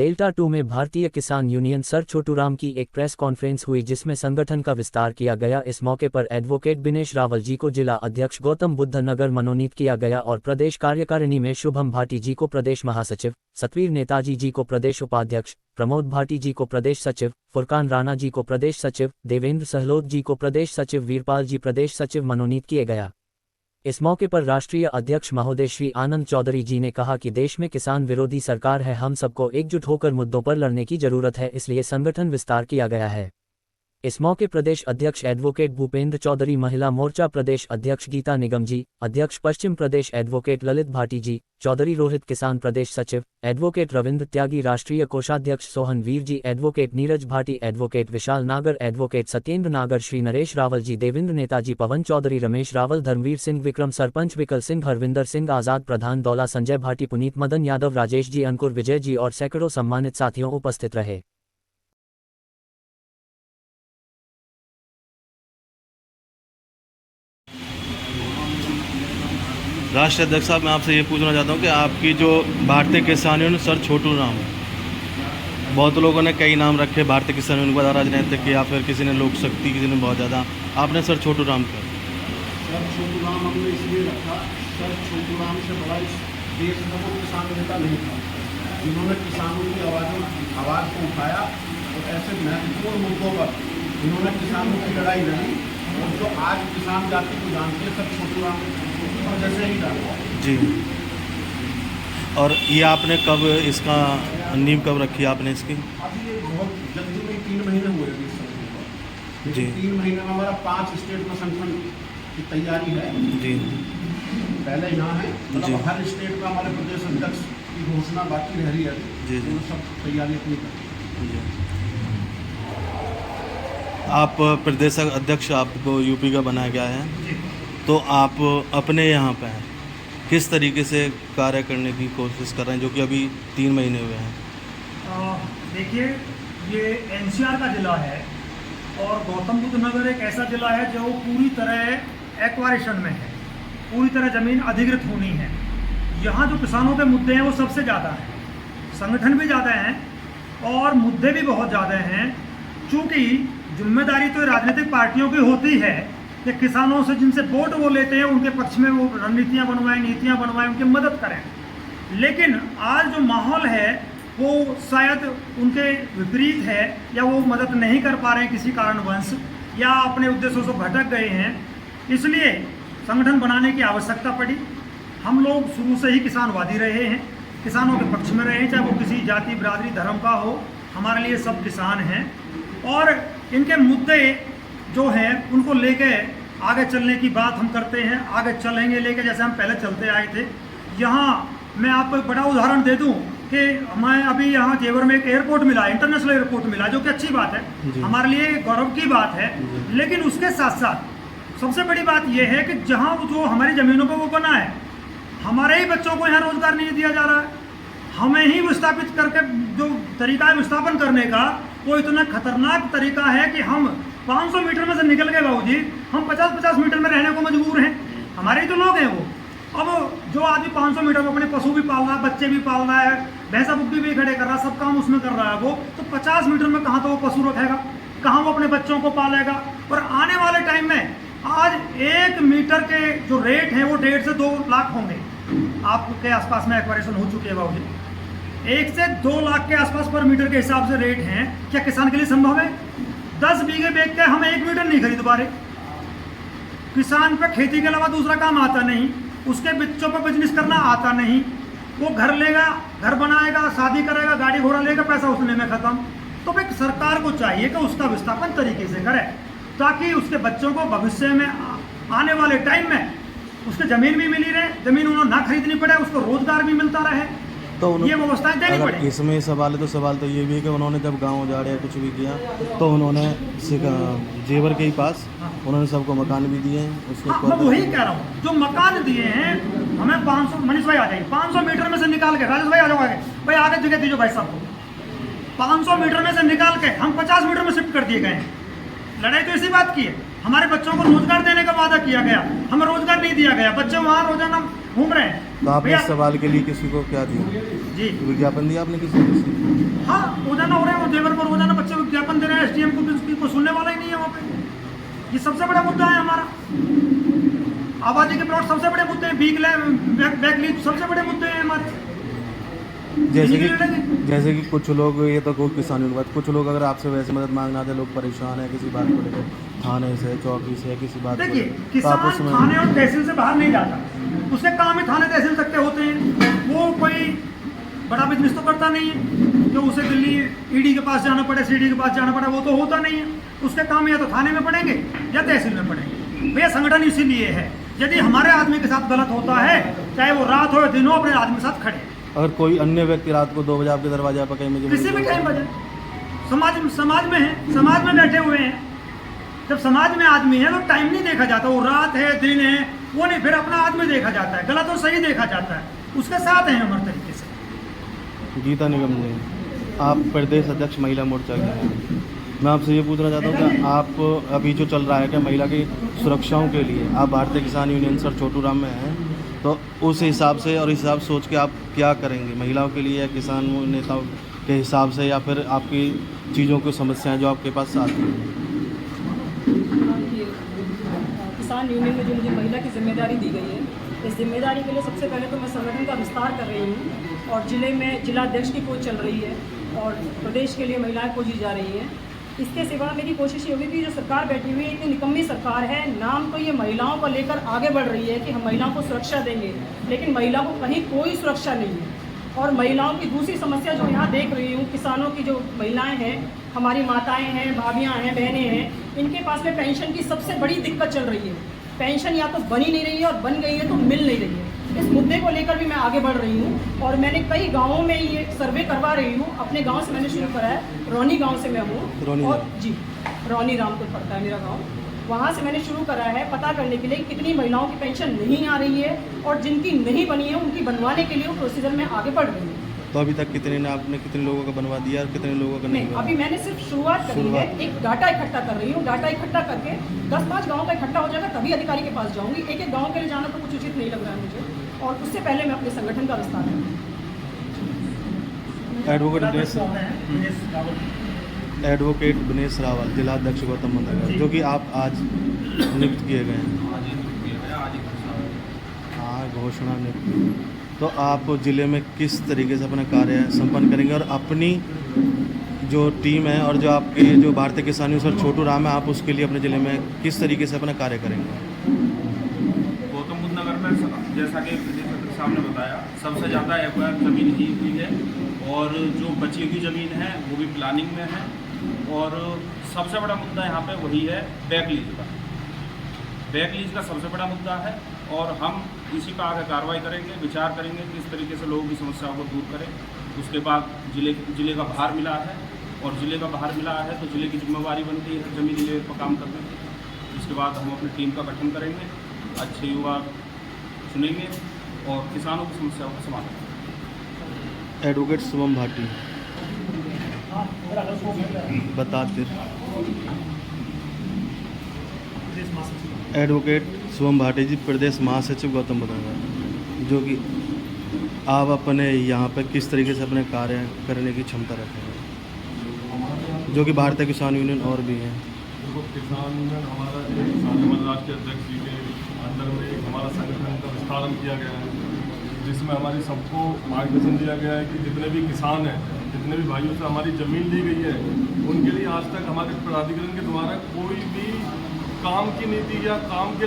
Delta 2 में भारतीय किसान यूनियन सर छोटूराम की एक प्रेस कॉन्फ्रेंस हुई जिसमें संगठन का विस्तार किया गया। इस मौके पर एडवोकेट बिनेश रावल जी को जिला अध्यक्ष गौतम बुद्ध नगर मनोनीत किया गया और प्रदेश कार्यकारिणी में शुभम भाटी जी को प्रदेश महासचिव, सतवीर नेताजी जी को प्रदेश उपाध्यक्ष, प्रमोद भाटी जी को प्रदेश सचिव, फुरकान राणा जी को प्रदेश सचिव, देवेंद्र सहलोत जी को प्रदेश सचिव, वीरपाल जी प्रदेश सचिव मनोनीत किए गया। इस मौके पर राष्ट्रीय अध्यक्ष महोदय श्री आनंद चौधरी जी ने कहा कि देश में किसान विरोधी सरकार है, हम सबको एकजुट होकर मुद्दों पर लड़ने की जरूरत है, इसलिए संगठन विस्तार किया गया है। इस मौके प्रदेश अध्यक्ष एडवोकेट भूपेंद्र चौधरी, महिला मोर्चा प्रदेश अध्यक्ष गीता निगम जी, अध्यक्ष पश्चिम प्रदेश एडवोकेट ललित भाटी जी, चौधरी रोहित किसान प्रदेश सचिव, एडवोकेट रविंद्र त्यागी, राष्ट्रीय कोषाध्यक्ष सोहन वीर जी, एडवोकेट नीरज भाटी, एडवोकेट विशाल नागर, एडवोकेट सत्येंद्र नागर, श्री नरेश रावल जी, देवेंद्र नेताजी, पवन चौधरी, रमेश रावल, धर्मवीर सिंह, विक्रम सरपंच, विकल सिंह, हरविंदर सिंह आजाद, प्रधान दौला, संजय भाटी, पुनीत मदन यादव, राजेश जी, अंकुर, विजय जी और सैकड़ों सम्मानित साथियों उपस्थित रहे। राष्ट्रीय अध्यक्ष साहब, मैं आपसे ये पूछना चाहता हूँ कि आपकी जो भारतीय किसान यूनियन सर छोटूराम, बहुत लोगों ने कई नाम रखे, भारतीय किसान यूनियन को राजनीतिक या फिर किसी ने लोक शक्ति, किसी ने बहुत ज़्यादा, आपने सर छोटूराम का सर छोटूराम हमने इसलिए रखा, सर छोटूराम से बड़ा इस देश में वो किसान नेता नहीं था जिन्होंने किसानों की आवाज़ को उठाया और ऐसे महत्वपूर्ण मुद्दों पर इन्होंने किसानों की लड़ाई लड़ी और जो आज किसान जाति को जानते हैं सब छोटूराम जैसे ही डाला जी। और ये आपने कब इसका नींव कब रखी आपने इसकी? अभी ये बहुत जल्दी में 3 महीने हुए हैं इस संगठन को जी। 3 महीने में हमारा 5 स्टेट में संगठन की तैयारी है जी। पहले यहाँ है, मतलब हर स्टेट में हमारे प्रदेश अध्यक्ष की घोषणा बाकी रह रही है जी जी। सब तैयारी अपनी करते हैं। आप प्रदेश अध्यक्ष आपको यूपी का बनाया गया है, तो आप अपने यहाँ पे हैं, किस तरीके से कार्य करने की कोशिश कर रहे हैं जो कि अभी 3 महीने हुए हैं? देखिए, ये एनसीआर का ज़िला है और गौतम बुद्ध नगर एक ऐसा ज़िला है जो पूरी तरह एक्वायरेशन में है, पूरी तरह ज़मीन अधिकृत होनी है। यहाँ जो किसानों के मुद्दे हैं वो सबसे ज़्यादा हैं, संगठन भी ज़्यादा हैं और मुद्दे भी बहुत ज़्यादा हैं। चूँकि जिम्मेदारी तो राजनीतिक पार्टियों की होती है कि किसानों से जिनसे वोट वो लेते हैं उनके पक्ष में वो रणनीतियाँ बनवाएं, नीतियाँ बनवाएं, उनकी मदद करें। लेकिन आज जो माहौल है वो शायद उनके विपरीत है या वो मदद नहीं कर पा रहे हैं किसी कारणवश या अपने उद्देश्यों से भटक गए हैं, इसलिए संगठन बनाने की आवश्यकता पड़ी। हम लोग शुरू से ही किसानवादी रहे हैं, किसानों के पक्ष में रहे हैं, चाहे वो किसी जाति, बिरादरी, धर्म का हो, हमारे लिए सब किसान हैं और इनके मुद्दे जो हैं उनको लेके आगे चलने की बात हम करते हैं, आगे चलेंगे लेके जैसे हम पहले चलते आए थे। यहाँ मैं आपको एक बड़ा उदाहरण दे दूं कि हमें अभी यहाँ जेवर में एक एयरपोर्ट मिला, इंटरनेशनल एयरपोर्ट मिला, जो कि अच्छी बात है, हमारे लिए गौरव की बात है। लेकिन उसके साथ साथ सबसे बड़ी बात यह है कि जहाँ जो हमारी ज़मीनों पर वो बना है, हमारे ही बच्चों को यहाँ रोजगार नहीं दिया जा रहा है। हमें ही विस्थापित करके जो तरीका है विस्थापन करने का, वो इतना खतरनाक तरीका है कि हम 500 मीटर में से निकल गए बाबूजी, हम 50-50 मीटर में रहने को मजबूर हैं। हमारे ही तो लोग हैं वो। अब जो आदमी 500 मीटर में अपने पशु भी पाल रहा है, बच्चे भी पाल रहा है, भैंसा बुग्गी भी खड़े कर रहा है, सब काम उसमें कर रहा है वो, तो 50 मीटर में कहाँ तो वो पशु रखेगा, कहाँ वो अपने बच्चों को पालेगा। और आने वाले टाइम में आज 1 मीटर के जो रेट हैं वो 1.5 से 2 लाख होंगे। आपके आसपास में एक्वायरेशन हो चुकी है बाबूजी, 1 से 2 लाख के आसपास पर मीटर के हिसाब से रेट हैं। क्या किसान के लिए संभव है? 10 बीघे बेच के हम 1 मीटर नहीं खरीद पा रहे। किसान पे खेती के अलावा दूसरा काम आता नहीं, उसके बच्चों पर बिजनेस करना आता नहीं। वो घर लेगा, घर बनाएगा, शादी करेगा, गाड़ी घोड़ा लेगा, पैसा उसने में खत्म। तो भाई सरकार को चाहिए कि उसका विस्थापन तरीके से करे ताकि उसके बच्चों को भविष्य में आने वाले टाइम में उसके ज़मीन भी मिली रहे, ज़मीन उन्होंने ना खरीदनी पड़े, उसको रोजगार भी मिलता रहे, तो ये व्यवस्थाएं देनी पड़ेगी। इसमें सवाल तो ये भी है कि उन्होंने जब गांव उजाड़े कुछ भी किया तो उन्होंने जेवर के ही पास उन्होंने सबको मकान भी दिए हैं। उसके मैं वही कह रहा हूँ, जो मकान दिए हैं हमें 500, मनीष भाई आ जाइए, 500 मीटर में से निकाल के, राजेश भाई आ जाओ आगे, भाई आगे जगह दीजिए भाई साहब को, 500 मीटर में से निकाल के हम 50 मीटर में शिफ्ट कर दिए गए हैं। लड़ाई तो इसी बात की है। हमारे बच्चों को रोजगार देने का वादा किया गया, हमें रोजगार नहीं दिया गया, बच्चे वहाँ रोजाना घूम रहे हैं। तो आपने भैया इस सवाल के लिए किसी को क्या दिया, जी विज्ञापन दिया आपने किसी को? हाँ, रोजाना हो रहे हैं, वो देवर पर रोजाना बच्चे विज्ञापन दे रहे हैं, एसडीएम को सुनने वाला ही नहीं है वहाँ पे। ये सबसे बड़ा मुद्दा है हमारा। आबादी के प्लॉट सबसे बड़े मुद्दे हैं, बैक लीज सबसे बड़े मुद्दे हैं हमारे। जैसे कि कुछ लोग, ये तो कोई किसानों की बात, कुछ लोग अगर आपसे वैसे मदद मांगना आते, लोग परेशान है किसी बात को लेकर, थाने से, चौकी से, किसी बात को देखिए, लेकर, तो किसान आप उसमें थाने और तहसील से बाहर नहीं जाता, उसके काम ही थाने तहसील तक के होते हैं। वो कोई बड़ा बिजनेस तो करता नहीं है कि उसे दिल्ली ईडी के पास जाना पड़े, सीडी के पास जाना पड़े, वो तो होता नहीं है। उसके काम या तो थाने में पड़ेंगे या तहसील में पड़ेंगे। भैया संगठन इसीलिए है, यदि हमारे आदमी के साथ गलत होता है, चाहे वो रात हो या दिन हो, अपने आदमी के साथ खड़े। अगर कोई अन्य व्यक्ति रात को 2 बजे आपके दरवाजे पर कहीं मुझे किसी भी टाइम बजे, समाज में है, समाज में बैठे हुए हैं। जब समाज में आदमी है तो टाइम नहीं देखा जाता, वो रात है दिन है वो नहीं, फिर अपना आदमी देखा जाता है, गलत और सही देखा जाता है, उसके साथ हैं हम हर तरीके से। गीता निगम जी, आप प्रदेश अध्यक्ष महिला मोर्चा के हैं। मैं आपसे ये पूछना चाहता हूँ कि आप अभी जो चल रहा है कि महिला की सुरक्षाओं के लिए आप भारतीय किसान यूनियन सर छोटू राम में हैं, तो उस हिसाब से और इस हिसाब सोच के आप क्या करेंगे महिलाओं के लिए, या किसान नेताओं के हिसाब से, या फिर आपकी चीज़ों की समस्याएं जो आपके पास आती हैं? किसान यूनियन में जो मुझे महिला की जिम्मेदारी दी गई है, इस जिम्मेदारी के लिए सबसे पहले तो मैं संगठन का विस्तार कर रही हूँ और जिले में जिला अध्यक्ष की पोस्ट चल रही है और प्रदेश के लिए महिलाएं खोजी जा रही हैं। इसके सिवा मेरी कोशिश ये होगी कि जो सरकार बैठी हुई है, इतनी निकम्मी सरकार है, नाम तो ये महिलाओं को लेकर आगे बढ़ रही है कि हम महिलाओं को सुरक्षा देंगे, लेकिन महिलाओं को कहीं कोई सुरक्षा नहीं है। और महिलाओं की दूसरी समस्या जो यहाँ देख रही हूँ, किसानों की जो महिलाएं हैं, हमारी माताएं हैं, भाभियाँ हैं, बहनें हैं, इनके पास में पेंशन की सबसे बड़ी दिक्कत चल रही है। पेंशन या तो बनी नहीं रही है और बन गई है तो मिल नहीं रही है। इस मुद्दे को लेकर भी मैं आगे बढ़ रही हूँ और मैंने कई गाँवों में ये सर्वे करवा रही हूँ। अपने गाँव से मैंने शुरू करा है, रौनी गाँव से मैं हूँ, और जी रौनी रामपुर पड़ता है मेरा गाँव। वहाँ से मैंने शुरू करा है पता करने के लिए कितनी महिलाओं की पेंशन नहीं आ रही है और जिनकी नहीं बनी है उनकी बनवाने के लिए वो प्रोसीजर में आगे बढ़ रही हूँ। तो अभी तक आपने कितने लोगों का बनवा दिया और कितने लोगों का नहीं? अभी मैंने सिर्फ शुरुआत करी है, एक डाटा इकट्ठा कर रही हूँ। डाटा इकट्ठा करके 10-5 गाँव का इकट्ठा हो जाएगा तभी अधिकारी के पास जाऊँगी। एक एक गाँव के लिए जाना तो कुछ उचित नहीं लग रहा है मुझे, और उससे पहले मैं अपने संगठन का विस्तार करूँगी। एडवोकेट दिनेश रावल, जिला अध्यक्ष गौतम बुद्ध नगर, जो कि आप आज नियुक्त किए गए हैं। हाँ, घोषणा नियुक्त। तो आप जिले में किस तरीके से अपना कार्य संपन्न करेंगे और अपनी जो टीम है और जो आपके जो भारतीय किसान यूनियन सर छोटू राम है, आप उसके लिए अपने ज़िले में किस तरीके से अपना कार्य करेंगे? गौतम बुद्ध नगर में जैसा कि प्रदेश साहब ने बताया, सबसे ज़्यादा एक्वायर ज़मीन ही हुई है और जो बची हुई ज़मीन है वो भी प्लानिंग में है। और सबसे बड़ा मुद्दा यहाँ पे वही है बैक लीज का। बैक लीज का सबसे बड़ा मुद्दा है और हम इसी पर आगे कार्रवाई करेंगे, विचार करेंगे किस तरीके से लोगों की समस्याओं को दूर करें। उसके बाद जिले का बाहर मिला है और जिले का बाहर मिला है तो जिले की जिम्मेवारी बनती है जमीन लेवल पर काम करने की। इसके बाद हम अपनी टीम का गठन करेंगे, अच्छे युवा चुनेंगे और किसानों की समस्याओं का समाधान करेंगे। एडवोकेट शुभम भाटी, बताते। एडवोकेट शुभम भाटी जी, प्रदेश महासचिव गौतम बुद्ध नगर, जो कि आप अपने यहाँ पे किस तरीके से अपने कार्य करने की क्षमता रखते हैं, जो कि भारतीय किसान यूनियन और भी हैं? देखो, किसान यूनियन हमारा एक राष्ट्रीय अध्यक्ष जी के अंदर में एक हमारा संगठन का विस्तारन किया गया है, जिसमें हमारी सबको मार्गदर्शन दिया गया है कि जितने भी किसान हैं, जितने भी भाइयों से हमारी ज़मीन ली गई है, उनके लिए आज तक हमारे प्राधिकरण के द्वारा कोई भी काम की नीति या काम के